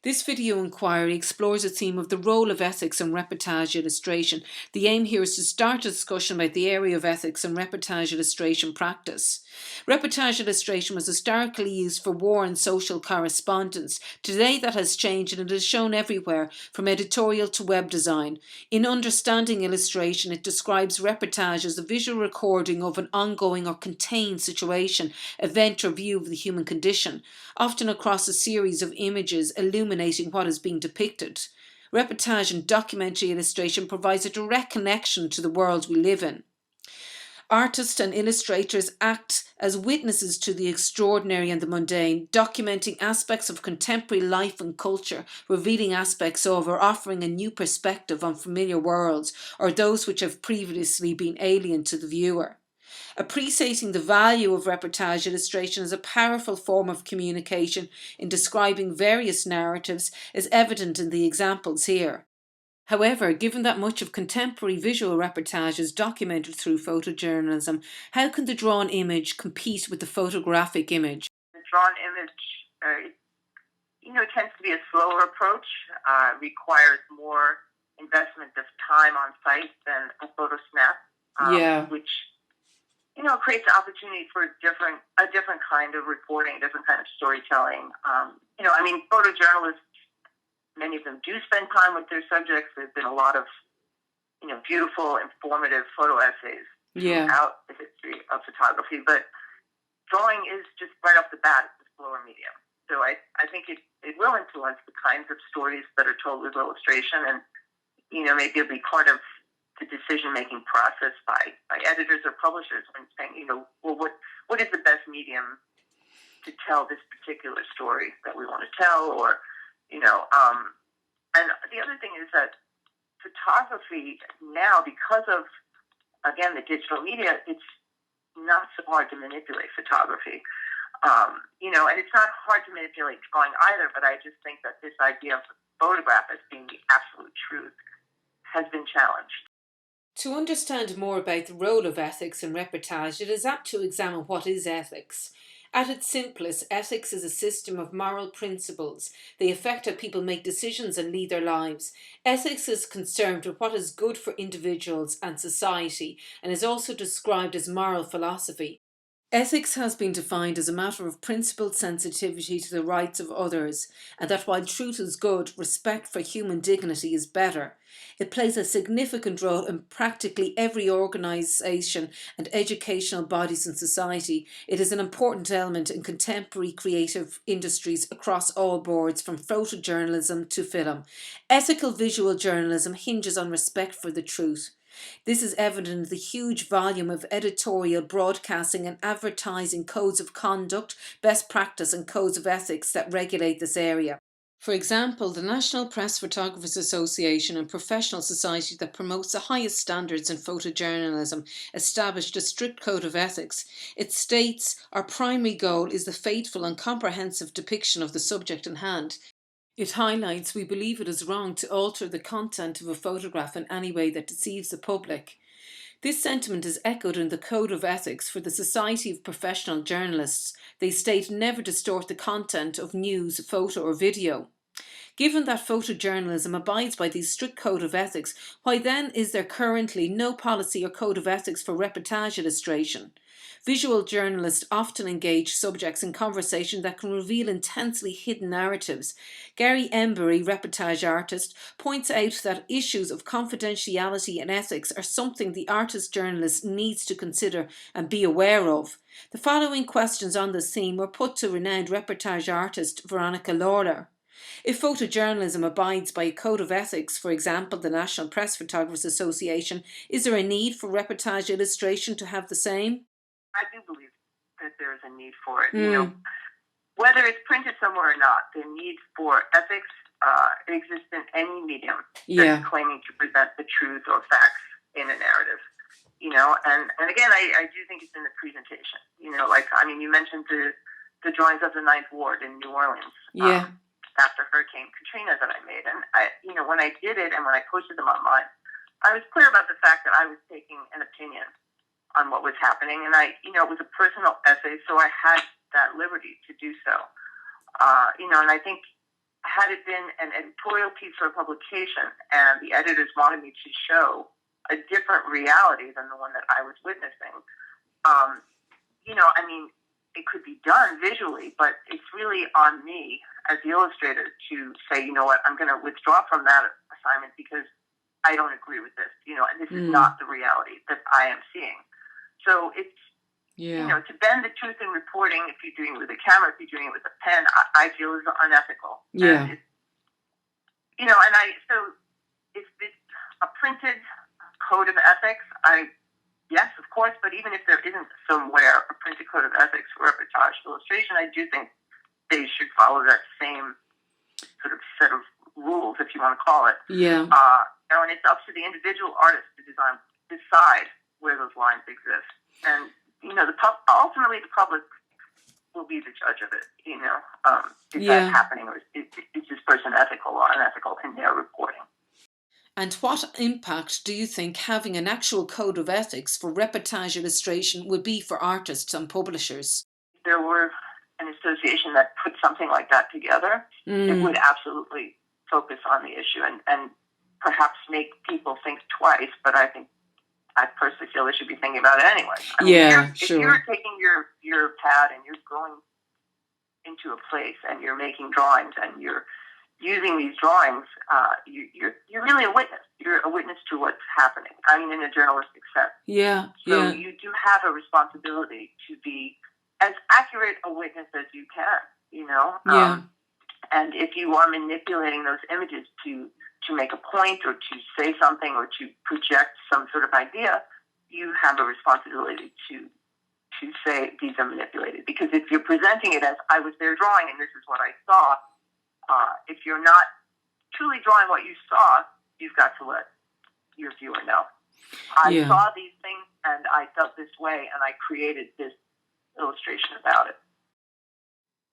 This video inquiry explores the theme of the role of ethics in reportage illustration. The aim here is to start a discussion about the area of ethics in reportage illustration practice. Reportage illustration was historically used for war and social correspondence. Today that has changed and it is shown everywhere, from editorial to web design. In understanding illustration, it describes reportage as a visual recording of an ongoing or contained situation, event or view of the human condition, often across a series of images illuminating what is being depicted. Reportage and documentary illustration provides a direct connection to the world we live in. Artists and illustrators act as witnesses to the extraordinary and the mundane, documenting aspects of contemporary life and culture, revealing aspects of or offering a new perspective on familiar worlds or those which have previously been alien to the viewer. Appreciating the value of reportage illustration as a powerful form of communication in describing various narratives is evident in the examples here. However, given that much of contemporary visual reportage is documented through photojournalism, how can the drawn image compete with the photographic image? The drawn image, tends to be a slower approach, requires more investment of time on site than a photo snap, which creates an opportunity for a different kind of reporting, a different kind of storytelling. Photojournalists, many of them do spend time with their subjects. There's been a lot of, beautiful, informative photo essays throughout the history of photography. But drawing is just right off the bat, it's a slower medium. So I think it will influence the kinds of stories that are told with illustration, and maybe it'll be part of the decision-making process by editors or publishers when saying, what is the best medium to tell this particular story that we want to tell, or and the other thing is that photography now, because of, again, the digital media, it's not so hard to manipulate photography. And it's not hard to manipulate drawing either, but I just think that this idea of the photograph as being the absolute truth has been challenged. To understand more about the role of ethics in reportage, it is apt to examine what is ethics. At its simplest, ethics is a system of moral principles. They affect how people make decisions and lead their lives. Ethics is concerned with what is good for individuals and society, and is also described as moral philosophy. Ethics has been defined as a matter of principled sensitivity to the rights of others, and that while truth is good, respect for human dignity is better. It plays a significant role in practically every organisation and educational bodies in society. It is an important element in contemporary creative industries across all boards, from photojournalism to film. Ethical visual journalism hinges on respect for the truth. This is evident in the huge volume of editorial, broadcasting and advertising codes of conduct, best practice and codes of ethics that regulate this area. For example, the National Press Photographers Association, a professional society that promotes the highest standards in photojournalism, established a strict code of ethics. It states, "Our primary goal is the faithful and comprehensive depiction of the subject in hand." It highlights we believe it is wrong to alter the content of a photograph in any way that deceives the public. This sentiment is echoed in the Code of Ethics for the Society of Professional Journalists. They state never distort the content of news, photo or video. Given that photojournalism abides by these strict code of ethics, why then is there currently no policy or code of ethics for reportage illustration? Visual journalists often engage subjects in conversation that can reveal intensely hidden narratives. Gary Embury, reportage artist, points out that issues of confidentiality and ethics are something the artist journalist needs to consider and be aware of. The following questions on this theme were put to renowned reportage artist Veronica Lawler. If photojournalism abides by a code of ethics, for example the National Press Photographers Association, is there a need for reportage illustration to have the same? I do believe that there is a need for it. Whether it's printed somewhere or not, the need for ethics exists in any medium that's claiming to present the truth or facts in a narrative. And again, I do think it's in the presentation. You mentioned the drawings of the Ninth Ward in New Orleans. After Hurricane Katrina that I made. And when I did it and when I posted them online, I was clear about the fact that I was taking an opinion on what was happening. And it was a personal essay, so I had that liberty to do so. And I think had it been an editorial piece for a publication and the editors wanted me to show a different reality than the one that I was witnessing, I mean, it could be done visually, but it's really on me as the illustrator to say, you know what, I'm going to withdraw from that assignment because I don't agree with this, and this is not the reality that I am seeing. So it's, to bend the truth in reporting, if you're doing it with a camera, if you're doing it with a pen, I feel is unethical. Yeah. And so if it's a printed code of ethics, yes, of course, but even if there isn't somewhere a printed code of ethics for reportage illustration, I do think they should follow that same sort of set of rules, if you want to call it. Yeah. And it's up to the individual artist to decide where those lines exist. And, ultimately the public will be the judge of it, is that happening, or is this person ethical or unethical in their reporting? And what impact do you think having an actual code of ethics for reportage illustration would be for artists and publishers? If there were an association that put something like that together, it would absolutely focus on the issue and perhaps make people think twice, but I personally feel they should be thinking about it anyway. If you're taking your pad and you're going into a place and you're making drawings and you're using these drawings, you're really a witness. You're a witness to what's happening. I mean, in a journalistic sense. Yeah. So you do have a responsibility to be as accurate a witness as you can, and if you are manipulating those images to make a point or to say something or to project some sort of idea, you have a responsibility to say these are manipulated. Because if you're presenting it as I was there drawing and this is what I saw, if you're not truly drawing what you saw, you've got to let your viewer know. I saw these things and I felt this way and I created this illustration about it.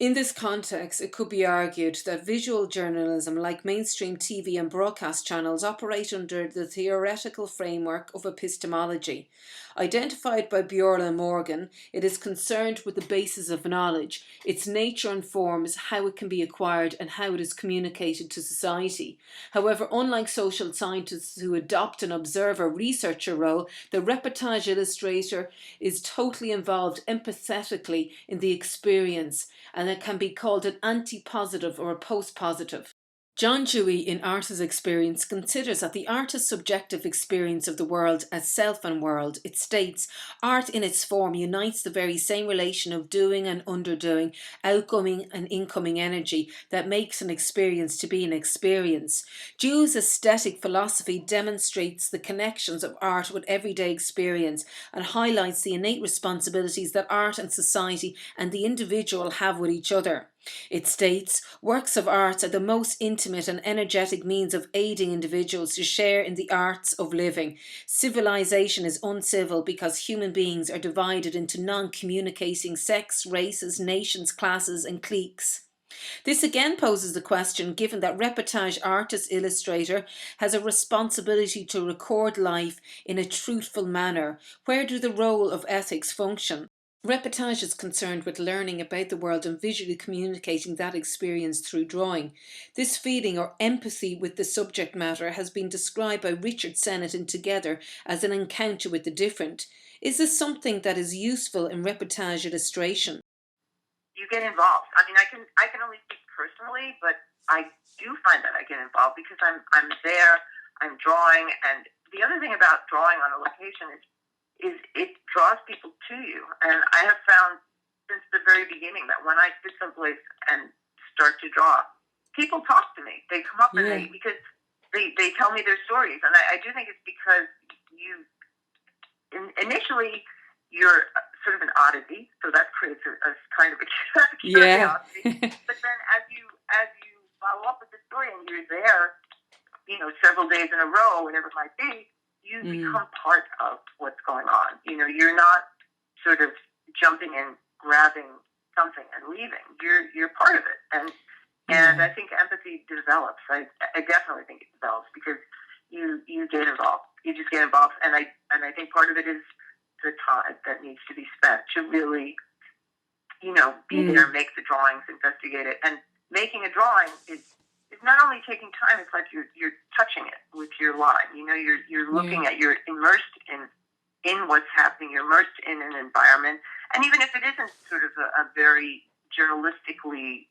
In this context, it could be argued that visual journalism, like mainstream TV and broadcast channels, operate under the theoretical framework of epistemology. Identified by Bjorla and Morgan, it is concerned with the basis of knowledge. Its nature informs how it can be acquired and how it is communicated to society. However, unlike social scientists who adopt an observer-researcher role, the reportage illustrator is totally involved empathetically in the experience, and it can be called an anti-positive or a post-positive. John Dewey, in Artist's Experience, considers that the artist's subjective experience of the world as self and world. It states, art in its form unites the very same relation of doing and underdoing, outgoing and incoming energy that makes an experience to be an experience. Dewey's aesthetic philosophy demonstrates the connections of art with everyday experience and highlights the innate responsibilities that art and society and the individual have with each other. It states, works of art are the most intimate and energetic means of aiding individuals to share in the arts of living. Civilization is uncivil because human beings are divided into non-communicating sects, races, nations, classes and cliques. This again poses the question, given that reportage artist illustrator has a responsibility to record life in a truthful manner. Where do the role of ethics function? Reportage is concerned with learning about the world and visually communicating that experience through drawing. This feeling or empathy with the subject matter has been described by Richard Sennett in Together as an encounter with the different. Is this something that is useful in reportage illustration? You get involved. I mean, I can only speak personally, but I do find that I get involved because I'm there, I'm drawing, and the other thing about drawing on a location is it draws people to you. And I have found since the very beginning that when I sit someplace and start to draw, people talk to me. They come up and because they tell me their stories. And I do think it's because initially you're sort of an oddity, so that creates a kind of a curiosity. But then as you follow up with the story and you're there, several days in a row, whatever it might be, you become part of what's going on. You're not sort of jumping and grabbing something and leaving. You're part of it. And I think empathy develops. I definitely think it develops because you get involved. You just get involved. And I think part of it is the time that needs to be spent to really, be there, make the drawings, investigate it. And making a drawing is not only taking time, it's like you're touching it with your line. You know, you're looking at, you're immersed in what's happening, you're immersed in an environment. And even if it isn't sort of a very journalistically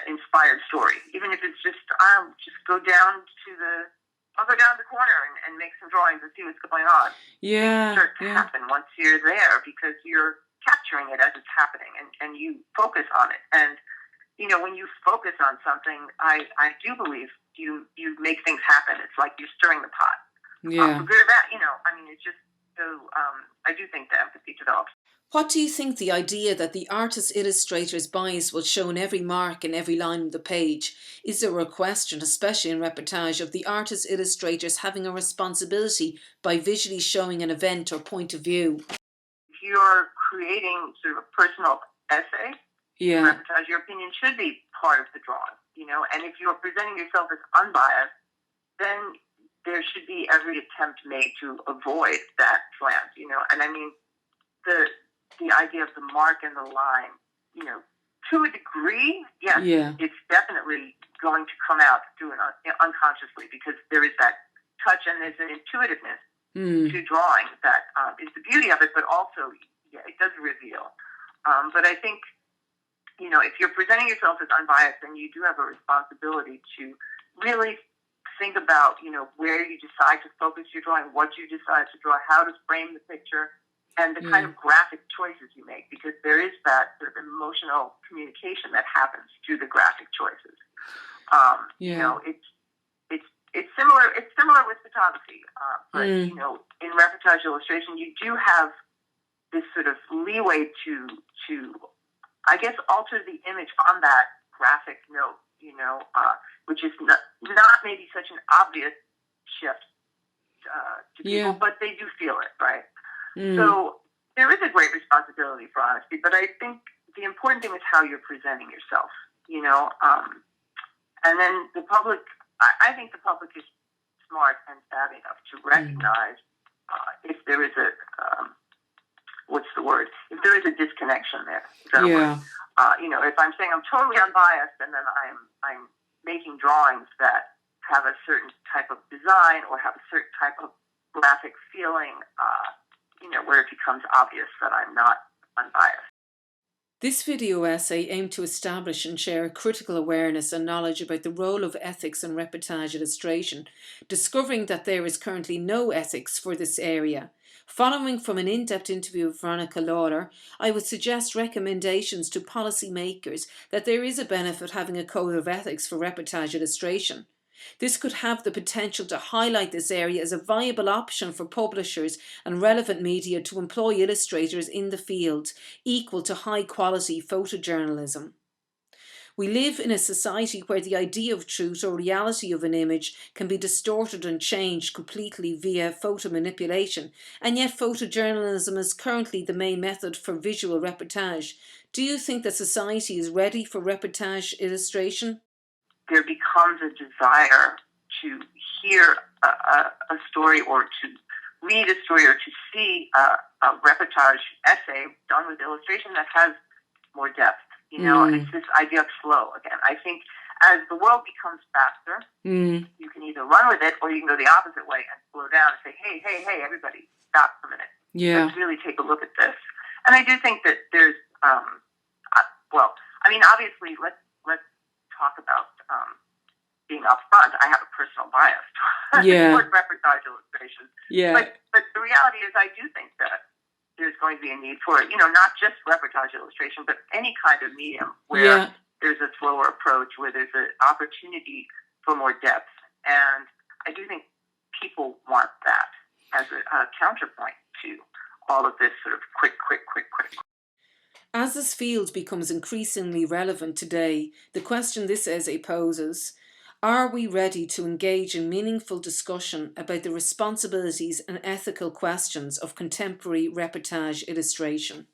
inspired story, even if it's just, I'll go down the corner and make some drawings and see what's going on. Yeah. Things start to happen once you're there because you're capturing it as it's happening and you focus on it. And, you know, when you focus on something, I do believe you make things happen. It's like you're stirring the pot. Yeah. For good or bad, you know, I mean, it's just so, I do think the empathy develops. What do you think the idea that the artist-illustrator's bias will show in every mark and every line of the page? Is there a question, especially in reportage, of the artist-illustrators having a responsibility by visually showing an event or point of view? If you're creating sort of a personal essay, in reportage, your opinion should be part of the drawing, you know, and if you're presenting yourself as unbiased, then there should be every attempt made to avoid that slant, you know, and I mean, the idea of the mark and the line, you know, to a degree, yes, it's definitely going to come out through unconsciously because there is that touch and there's an intuitiveness to drawing that is the beauty of it, but also, it does reveal. But I think, you know, if you're presenting yourself as unbiased, then you do have a responsibility to really think about, you know, where you decide to focus your drawing, what you decide to draw, how to frame the picture, and the kind of graphic choices you make, because there is that sort of emotional communication that happens through the graphic choices. You know, it's similar. It's similar with photography, but you know, in reportage illustration, you do have this sort of leeway to I guess alter the image on that graphic note. You know, which is not maybe such an obvious shift to people, but they do feel it, right? So there is a great responsibility for honesty, but I think the important thing is how you're presenting yourself, you know, and then the public, I think the public is smart and savvy enough to recognize if there is a, if there is a disconnection there. You know, if I'm saying I'm totally unbiased and then I'm making drawings that have a certain type of design or have a certain type of graphic feeling, you know, where it becomes obvious that I'm not unbiased. This video essay aimed to establish and share a critical awareness and knowledge about the role of ethics in reportage illustration, discovering that there is currently no ethics for this area. Following from an in-depth interview with Veronica Lawler, I would suggest recommendations to policymakers that there is a benefit having a code of ethics for reportage illustration. This could have the potential to highlight this area as a viable option for publishers and relevant media to employ illustrators in the field, equal to high-quality photojournalism. We live in a society where the idea of truth or reality of an image can be distorted and changed completely via photo manipulation, and yet photojournalism is currently the main method for visual reportage. Do you think that society is ready for reportage illustration? There becomes a desire to hear a story or to read a story or to see a reportage essay done with illustration that has more depth. You know, it's this idea of flow again. I think as the world becomes faster, you can either run with it or you can go the opposite way and slow down and say, hey, everybody, stop for a minute. Let's really take a look at this. And I do think that there's, well, I mean, obviously, let's talk about being upfront. I have a personal bias toward reportage illustration. But the reality is I do think that there's going to be a need for, you know, not just reportage illustration, but any kind of medium where there's a slower approach, where there's an opportunity for more depth. And I do think people want that as a counterpoint to all of this sort of quick. As this field becomes increasingly relevant today, the question this essay poses: are we ready to engage in meaningful discussion about the responsibilities and ethical questions of contemporary reportage illustration?